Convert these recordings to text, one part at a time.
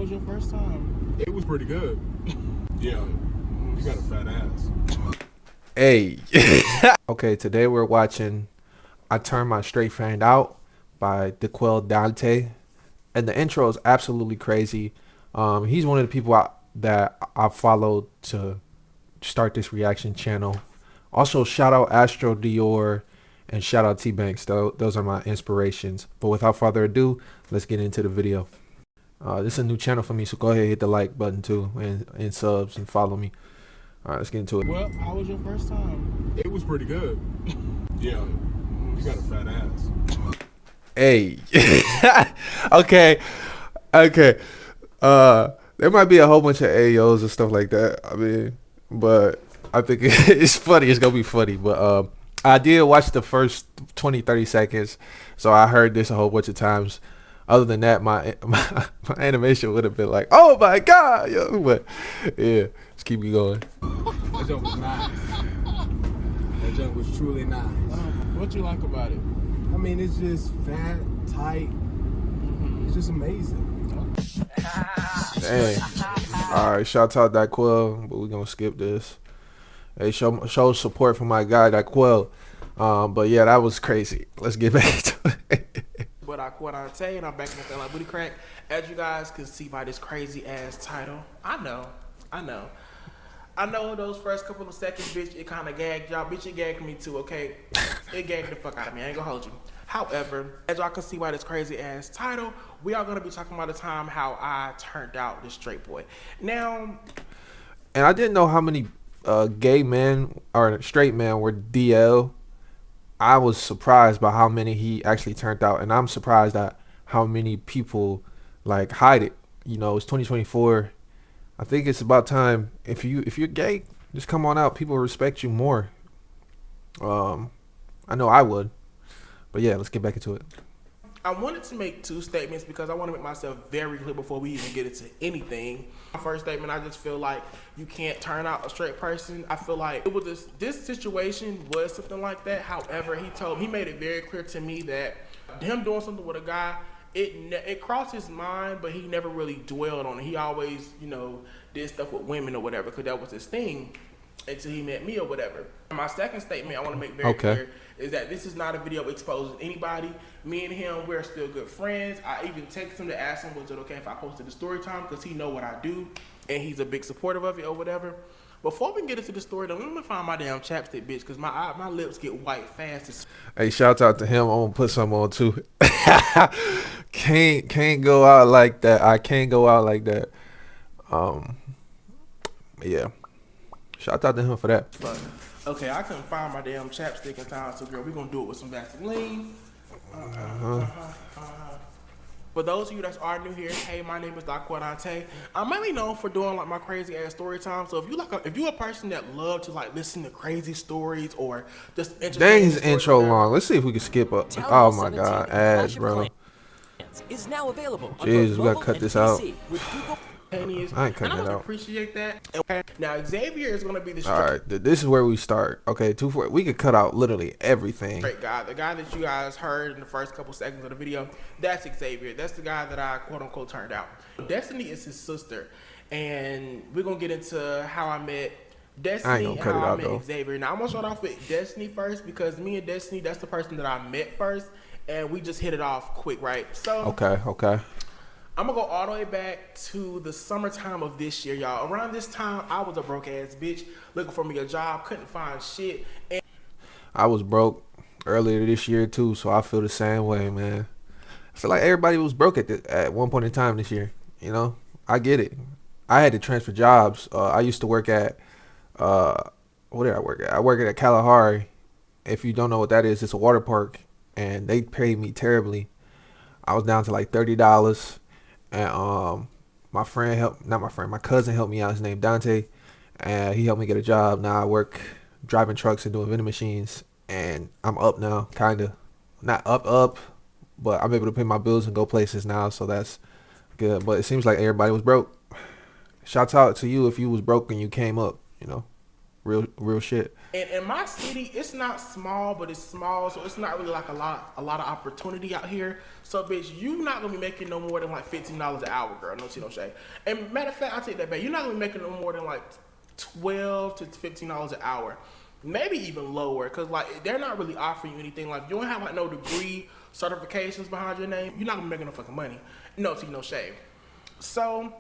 was your first time? It was pretty good. Yeah, you got a fat ass. Hey. Okay, today we're watching I Turnt My Straight Friend Out by Dante. And the intro is absolutely crazy. He's one of the people that I followed to start this reaction channel. Also, shout out Astro Dior and shout out T-Banks. Those are my inspirations. But without further ado, let's get into the video. This is a new channel for me, so go ahead and hit the like button too, and subs and follow me. All right, let's get into it. Well, how was your first time? It was pretty good. Yeah, you got a fat ass. Hey. Okay. There might be a whole bunch of AOs and stuff like that. I mean, but I think it's funny. It's gonna be funny. But I did watch the first 20-30 seconds, so I heard this a whole bunch of times. Other than that, my animation would have been like, oh my god, yo. But yeah, let's keep it going. That joke was nice. That joke was truly nice. What you like about it? I mean, it's just fat, tight. It's just amazing. Dang. All right, shout out Daquel, but we're gonna skip this. Hey, show support for my guy Daquel. But yeah, that was crazy. Let's get back to it. But Dante, and I'm back in the like booty crack. As you guys can see by this crazy ass title, I know those first couple of seconds, bitch, it kind of gagged y'all. Bitch, it gagged me too, okay? It gagged the fuck out of me. I ain't gonna hold you. However, as y'all can see by this crazy ass title, we are gonna be talking about the time how I turned out this straight boy. Now, and I didn't know how many gay men or straight men were DL. I was surprised by how many he actually turned out, and I'm surprised at how many people like hide it. You know, it's 2024. I think it's about time. If you're gay, just come on out. People respect you more. I know I would. But yeah, let's get back into it. I wanted to make two statements because I want to make myself very clear before we even get into anything. My first statement, I just feel like you can't turn out a straight person. I feel like it was this situation was something like that. However, he made it very clear to me that him doing something with a guy, it crossed his mind, but he never really dwelled on it. He always, did stuff with women or whatever because that was his thing until he met me or whatever. My second statement I want to make very clear is that this is not a video exposing anybody. Me and him, we're still good friends. I even texted him to ask him, was it okay if I posted the story time, because he know what I do and he's a big supporter of it or whatever. Before we can get into the story, though, let me find my damn chapstick, bitch, because my lips get white fast. Hey, shout out to him. I'm gonna put some on too. Can't go out like that. I can't go out like that. Yeah. Shout out to him for that. But, okay, I couldn't find my damn chapstick in time, so girl, we're gonna do it with some Vaseline. For those of you that are new here, hey, my name is Dante. I'm mainly known for doing like my crazy ass story time. So if you're a person that love to like listen to crazy stories or just dang, his intro long. Let's see if we can skip up. Oh my god, ads, bro. Is now available. Jesus, we gotta cut this out. I ain't cutting it out. Appreciate that. Now Xavier is gonna be the all right. This is where we start. Okay, 2-4. We could cut out literally everything. Great guy, the guy that you guys heard in the first couple seconds of the video. That's Xavier. That's the guy that I quote unquote turned out. Destiny is his sister, and we're gonna get into how I met Destiny and how I met Xavier. Now I'm gonna start off with Destiny first because me and Destiny, that's the person that I met first, and we just hit it off quick, right? So okay. I'm gonna go all the way back to the summertime of this year, y'all. Around this time, I was a broke ass bitch looking for me a job, couldn't find shit. And I was broke earlier this year too, so I feel the same way, man. I feel like everybody was broke at one point in time this year. I get it. I had to transfer jobs. I used to work at what did I work at? I worked at Kalahari. If you don't know what that is, it's a water park, and they paid me terribly. I was down to like $30. And my cousin helped me out. His name Dante, and he helped me get a job. Now I work driving trucks and doing vending machines, and I'm up now, kinda. Not up, but I'm able to pay my bills and go places now, so that's good. But it seems like everybody was broke. Shouts out to you if you was broke and you came up. Real shit. And in my city, it's not small, but it's small, so it's not really like a lot of opportunity out here. So, bitch, you not gonna be making no more than like $15 an hour, girl. No tea, no shade. And matter of fact, I take that back. You're not gonna be making no more than like $12 to $15 an hour, maybe even lower, cause like they're not really offering you anything. Like you don't have like no degree certifications behind your name. You're not gonna be making no fucking money. No tea, no shade. So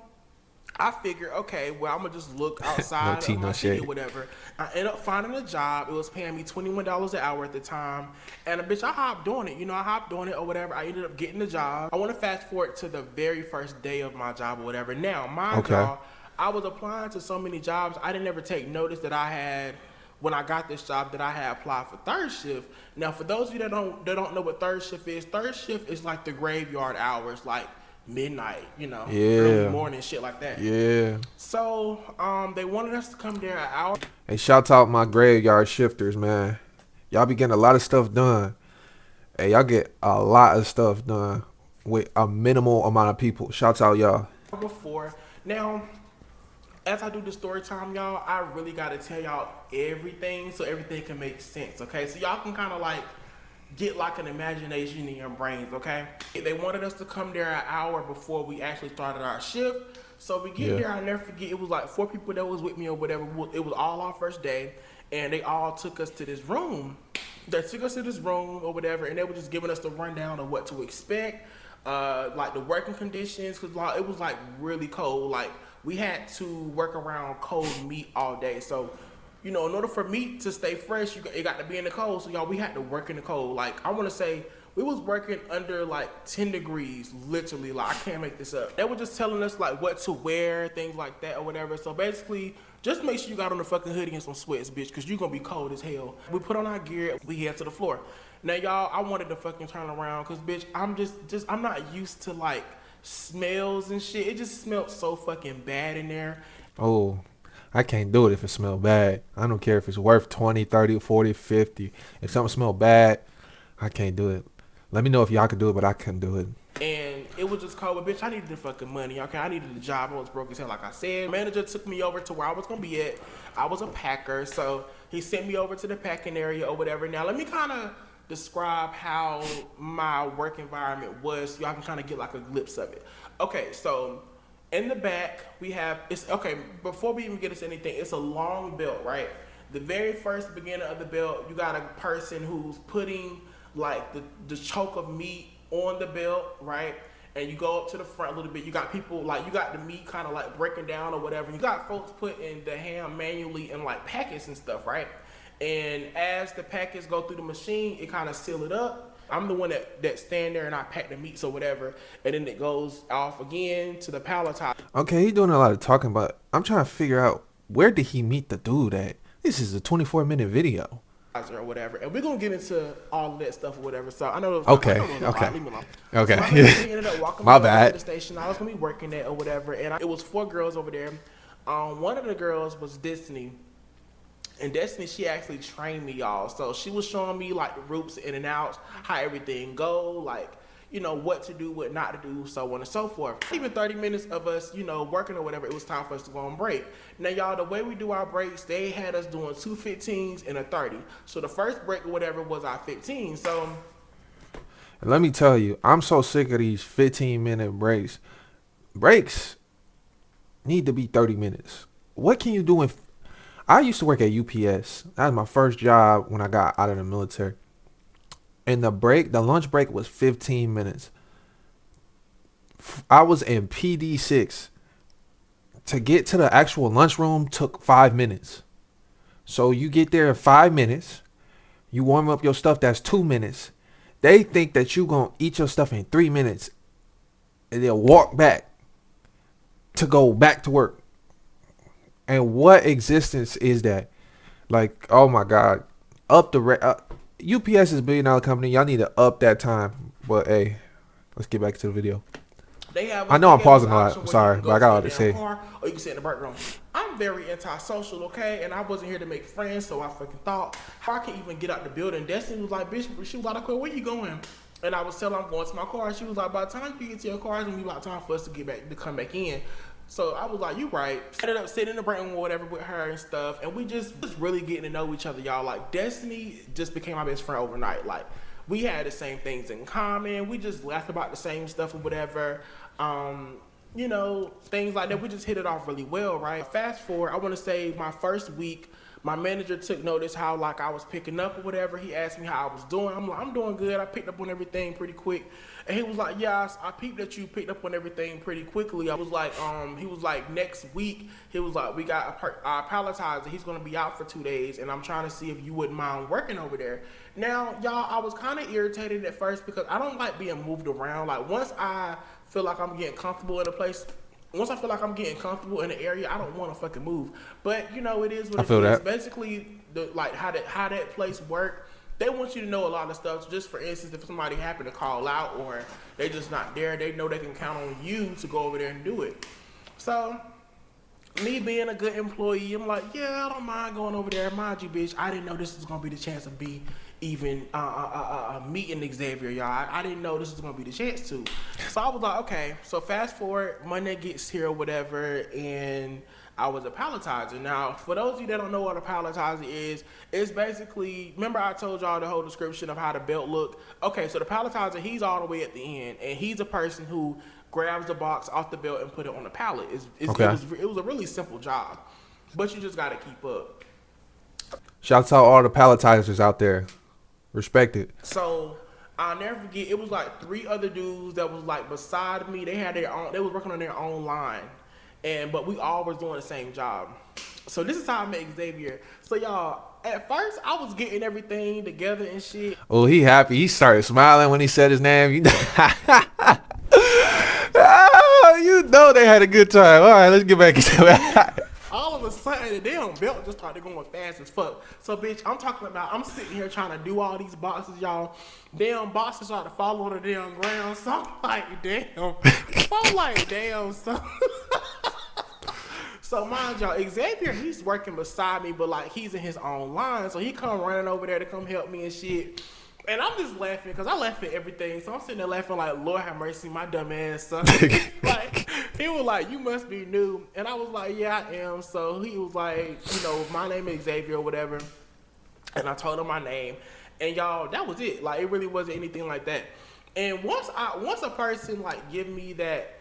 I figured, okay, well, I'm gonna just look outside tea, of my no city shade. or whatever. I ended up finding a job. It was paying me $21 an hour at the time, and bitch, I hopped on it. You know, I hopped on it or whatever. I ended up getting the job. I want to fast forward to the very first day of my job or whatever. Now, mind Okay. y'all, I was applying to so many jobs. I didn't ever take notice that I had, when I got this job, that I had applied for third shift. Now, for those of you that don't know what third shift is like the graveyard hours, like midnight, you know, early morning, shit like that. Yeah. So, they wanted us to come there an hour. Hey, shout out my graveyard shifters, man. Y'all be getting a lot of stuff done. Hey, y'all get a lot of stuff done with a minimal amount of people. Shouts out y'all. Before. Now, as I do the story time, y'all, I really got to tell y'all everything so everything can make sense, okay? So y'all can kind of like get like an imagination in your brains, okay? They wanted us to come there an hour before we actually started our shift. So we get there, I'll never forget, it was like 4 people that was with me or whatever. It was all our first day, and they all took us to this room. They took us to this room or whatever, and they were just giving us the rundown of what to expect, like the working conditions, because like, it was like really cold. Like we had to work around cold meat all day. So, you know, in order for meat to stay fresh, it got to be in the cold. So, y'all, we had to work in the cold. Like, I want to say we was working under, like, 10 degrees, literally. Like, I can't make this up. They were just telling us, like, what to wear, things like that or whatever. So, basically, just make sure you got on a fucking hoodie and some sweats, bitch, because you're going to be cold as hell. We put on our gear. We head to the floor. Now, y'all, I wanted to fucking turn around because, bitch, I'm not used to, like, smells and shit. It just smelled so fucking bad in there. Oh, I can't do it if it smells bad. I don't care if it's worth 20, 30, 40, 50. If something smells bad, I can't do it. Let me know if y'all can do it, but I couldn't do it. And it was just cold, but bitch, I needed the fucking money, okay? I needed the job. I was broke as hell, like I said. Manager took me over to where I was gonna be at. I was a packer, so he sent me over to the packing area or whatever. Now, let me kind of describe how my work environment was so y'all can kind of get like a glimpse of it. Okay, so in the back, we have, before we even get into anything, it's a long belt, right? The very first beginning of the belt, you got a person who's putting like the choke of meat on the belt, right? And you go up to the front a little bit. You got people, like, you got the meat kind of like breaking down or whatever. You got folks putting the ham manually in like packets and stuff, right? And as the packets go through the machine, it kind of seal it up. I'm the one that stand there and I pack the meats or whatever, and then it goes off again to the palletizer. Okay, he doing a lot of talking, but I'm trying to figure out, where did he meet the dude at? This is a 24-minute video. Or whatever, and we're gonna get into all of that stuff or whatever. So I know. Okay. Leave me alone. Okay. So we ended up walking My over bad. to the station. I was gonna be working there or whatever, and it was 4 girls over there. One of the girls was Destiny. And Destiny, she actually trained me, y'all. So she was showing me like the ropes in and outs, how everything go, like, you know, what to do, what not to do, so on and so forth. Even 30 minutes of us, you know, working or whatever, it was time for us to go on break. Now, y'all, the way we do our breaks, they had us doing 2 15s and a 30. So the first break or whatever was our 15. So And let me tell you, I'm so sick of these 15-minute breaks. Breaks need to be 30 minutes. What can you do in... I used to work at UPS. That was my first job when I got out of the military. And the lunch break was 15 minutes. I was in PD6. To get to the actual lunchroom took 5 minutes. So you get there in 5 minutes. You warm up your stuff, that's 2 minutes. They think that you going to eat your stuff in 3 minutes. And they'll walk back to go back to work. And what existence is that? Like, oh my God. UPS is a $1 billion company. Y'all need to up that time. But hey, let's get back to the video. I know I'm pausing a lot. I'm sorry, but I got all to say. Or you can sit in the break room. I'm very antisocial, okay? And I wasn't here to make friends, so I fucking thought, how I can even get out the building? Destiny was like, bitch, she was like, okay, where you going? And I was telling her I'm going to my car. She was like, by the time you get to your car, it's gonna be about time for us to come back in. So I was like, you right. Ended up sitting in the break room or whatever with her and stuff, and we just really getting to know each other, y'all. Like Destiny just became my best friend overnight. Like we had the same things in common. We just laughed about the same stuff or whatever. You know, things like that. We just hit it off really well, right? Fast forward, I want to say my first week, my manager took notice how like I was picking up or whatever. He asked me how I was doing. I'm like, I'm doing good. I picked up on everything pretty quick. And he was like, yeah, I peeped that you picked up on everything pretty quickly. I was like, he was like, next week, he was like, we got a palletizer. He's going to be out for 2 days. And I'm trying to see if you wouldn't mind working over there. Now, y'all, I was kind of irritated at first because I don't like being moved around. Like once I feel like I'm getting comfortable in a place, once I feel like I'm getting comfortable in an area, I don't want to fucking move. But you know, it is what it is. feel that. Basically, how that place work. They want you to know a lot of stuff. Just for instance, if somebody happened to call out or they just not there, they know they can count on you to go over there and do it. So, me being a good employee, I'm like, yeah, I don't mind going over there. Mind you, bitch, I didn't know this was gonna be the chance of me even meeting Xavier, y'all. I didn't know this was gonna be the chance to. So I was like, okay. So fast forward, Monday gets here or whatever, and I was a palletizer. Now, for those of you that don't know what a palletizer is, it's basically, remember I told y'all the whole description of how the belt looked? Okay, so the palletizer, he's all the way at the end, and he's a person who grabs the box off the belt and put it on the pallet. It was a really simple job, but you just got to keep up. Shouts out all the palletizers out there. Respect it. So I'll never forget, it was like 3 other dudes that was like beside me. They had their own, they was working on their own line. But we all was doing the same job. So this is how I met Xavier. So y'all, at first I was getting everything together and shit. Oh, he happy. He started smiling when he said his name. You know, oh, you know they had a good time. All right, let's get back into it. All of a sudden, the damn belt just started going fast as fuck. So, bitch, I'm sitting here trying to do all these boxes, y'all. Damn boxes started to fall on the damn ground. So I'm like, damn. So mind y'all, Xavier, he's working beside me, but like he's in his own line. So he come running over there to come help me and shit. And I'm just laughing because I laugh at everything. So I'm sitting there laughing like, Lord have mercy, my dumb ass son. Like, he was like, you must be new. And I was like, yeah, I am. So he was like, you know, my name is Xavier or whatever. And I told him my name. And y'all, that was it. Like, it really wasn't anything like that. And once a person like give me that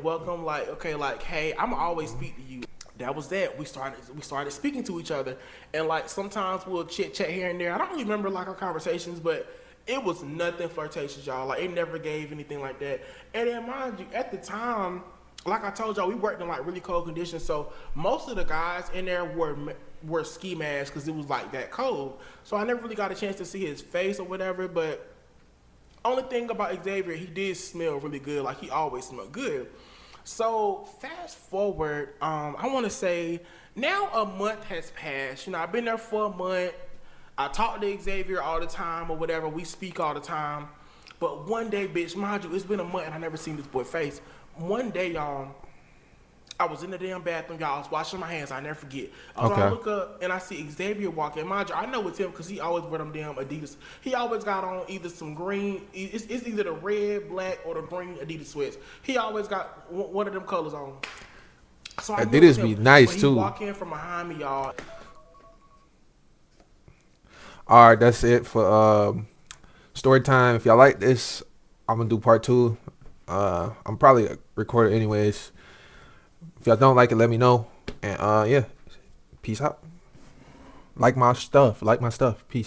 welcome, like, okay, like, hey, I'm always speak to you. That was that. We started speaking to each other, and like sometimes we'll chit chat here and there. I don't really remember like our conversations, but it was nothing flirtatious, y'all. Like it never gave anything like that. And then mind you, at the time, like I told y'all, we worked in like really cold conditions, so most of the guys in there were ski masks because it was like that cold. So I never really got a chance to see his face or whatever. But only thing about Xavier, he did smell really good. Like he always smelled good. So fast forward, I want to say now a month has passed. You know, I've been there for a month. I talk to Xavier all the time or whatever. We speak all the time. But one day, bitch, mind you, it's been a month and I never seen this boy's face. One day, y'all, I was in the damn bathroom, y'all. I was washing my hands. I never forget. So I look up and I see Xavier walking. Mind you, I know it's him because he always wear them damn Adidas. He always got on either some green. It's either the red, black, or the green Adidas sweats. He always got one of them colors on. So I Adidas be nice too. He walk in from behind me, y'all. All right, that's it for story time. If y'all like this, I'm gonna do part 2. I'm probably record it anyways. If y'all don't like it, let me know. And yeah, peace out. Like my stuff. Peace.